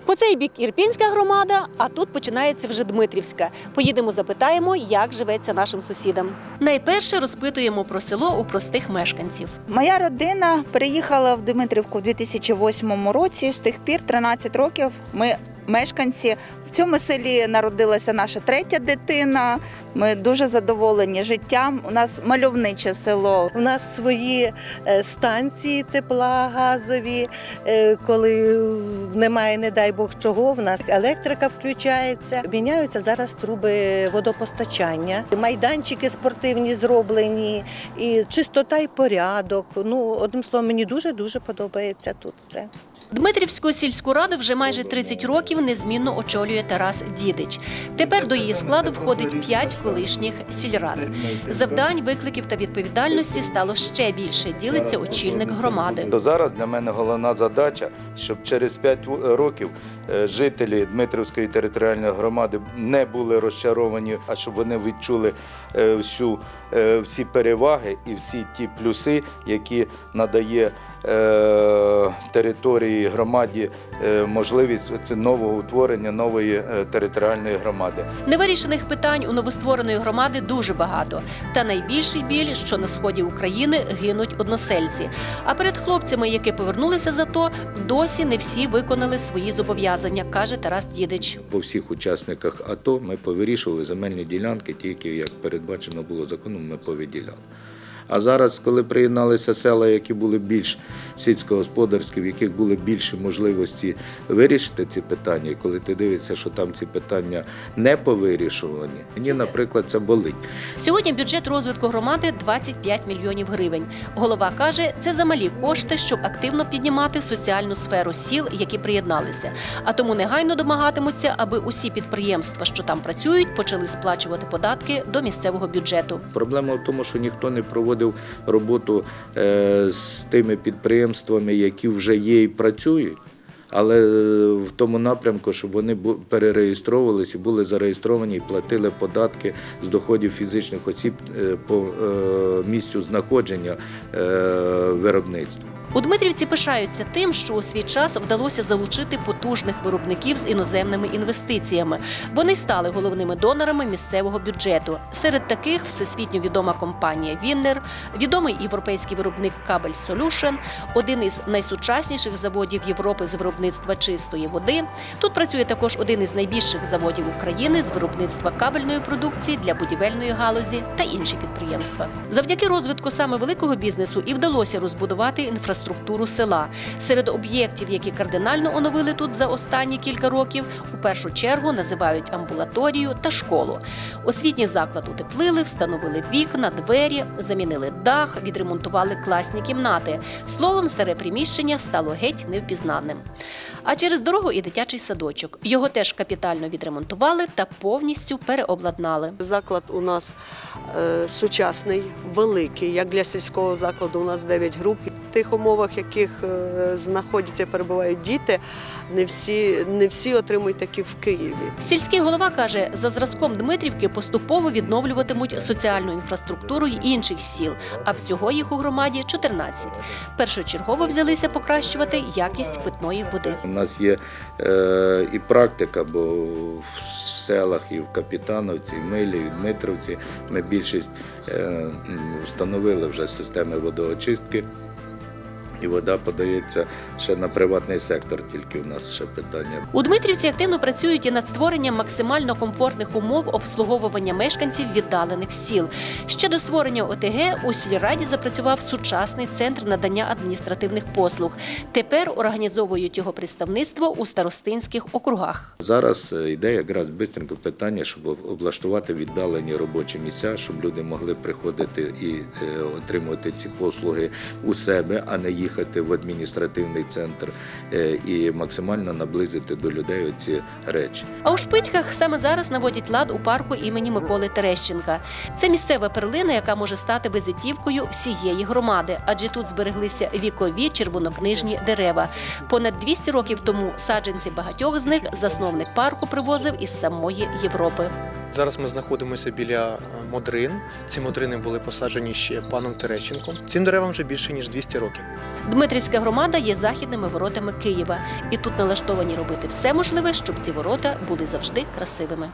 По цей бік Ірпінська громада, а тут починається вже Дмитрівська. Поїдемо, запитаємо, як живеться нашим сусідам. Найперше розпитуємо про село у простих мешканців. Моя родина переїхала в Дмитрівку в 2008 році. З тих пір 13 років ми мешканці. В цьому селі народилася наша третя дитина. Ми дуже задоволені життям. У нас мальовниче село. У нас свої станції тепла, газові. Коли немає, не дай Бог чого, в нас електрика включається. Міняються зараз труби водопостачання. Майданчики спортивні зроблені, і чистота і порядок. Одним словом, мені дуже-дуже подобається тут все. Дмитрівську сільську раду вже майже 30 років незмінно очолює Тарас Дідич. Тепер до її складу входить 5 колишніх сільрад. Завдань, викликів та відповідальності стало ще більше, ділиться очільник громади. Зараз для мене головна задача, щоб через 5 років жителі Дмитрівської територіальної громади не були розчаровані, а щоб вони відчули всі переваги і всі ті плюси, які надає території громаді можливість нового утворення нової територіальної громади. Невирішених питань у новоствореної громади дуже багато. Та найбільший біль, що на сході України гинуть односельці. А перед хлопцями, які повернулися з АТО, досі не всі виконали свої зобов'язання, каже Тарас Дідич. По всіх учасниках АТО ми повирішували земельні ділянки, тільки як передбачено було законом, ми повиділяли. А зараз, коли приєдналися села, які були більш сільськогосподарські, в яких були більші можливості вирішити ці питання, і коли ти дивишся, що там ці питання не повирішувані, мені, наприклад, це болить. Сьогодні бюджет розвитку громади – 25 мільйонів гривень. Голова каже, це замалі кошти, щоб активно піднімати соціальну сферу сіл, які приєдналися. А тому негайно домагатимуться, аби усі підприємства, що там працюють, почали сплачувати податки до місцевого бюджету. Проблема в тому, що ніхто не проводив роботу з тими підприємствами, які вже є і працюють, але в тому напрямку, щоб вони перереєстровувалися, були зареєстровані і платили податки з доходів фізичних осіб по місцю знаходження виробництва. У Дмитрівці пишаються тим, що у свій час вдалося залучити потужних виробників з іноземними інвестиціями. Вони стали головними донорами місцевого бюджету. Серед таких всесвітньо відома компанія «Віннер», відомий європейський виробник «Кабель Солюшен», один із найсучасніших заводів Європи з виробництва чистої води. Тут працює також один із найбільших заводів України з виробництва кабельної продукції для будівельної галузі та інші підприємства. Завдяки розвитку саме великого бізнесу і вдалося розбудувати інфраструктуру села. Серед об'єктів, які кардинально оновили тут за останні кілька років, у першу чергу називають амбулаторію та школу. Освітній заклад утеплили, встановили вікна, двері, замінили дах, відремонтували класні кімнати. Словом, старе приміщення стало геть невпізнаним. А через дорогу і дитячий садочок. Його теж капітально відремонтували та повністю переобладнали. Заклад у нас сучасний, великий. Як для сільського закладу у нас 9 груп. В тих умовах, в яких знаходяться і перебувають діти, не всі отримують такі в Києві. Сільський голова каже, за зразком Дмитрівки поступово відновлюватимуть соціальну інфраструктуру й інших сіл, а всього їх у громаді 14. Першочергово взялися покращувати якість питної води. У нас є і практика, бо в селах і в Капітановці, і в Милі, і в Дмитровці ми більшість встановили вже системи водоочистки. І вода подається ще на приватний сектор, тільки у нас ще питання. У Дмитрівці активно працюють і над створенням максимально комфортних умов обслуговування мешканців віддалених сіл. Ще до створення ОТГ у сільраді запрацював сучасний центр надання адміністративних послуг. Тепер організовують його представництво у старостинських округах. Зараз йде якраз швидко питання, щоб облаштувати віддалені робочі місця, щоб люди могли приходити і отримувати ці послуги у себе, а не їхати в адміністративний центр і максимально наблизити до людей ці речі. А у Шпицьках саме зараз наводять лад у парку імені Миколи Терещенка. Це місцева перлина, яка може стати візитівкою всієї громади, адже тут збереглися вікові червонокнижні дерева. Понад 200 років тому саджанці багатьох з них засновник парку привозив із самої Європи. Зараз ми знаходимося біля модрин. Ці модрини були посаджені ще паном Терещенком. Цим деревам вже більше, ніж 200 років. Дмитрівська громада є західними воротами Києва. І тут налаштовані робити все можливе, щоб ці ворота були завжди красивими.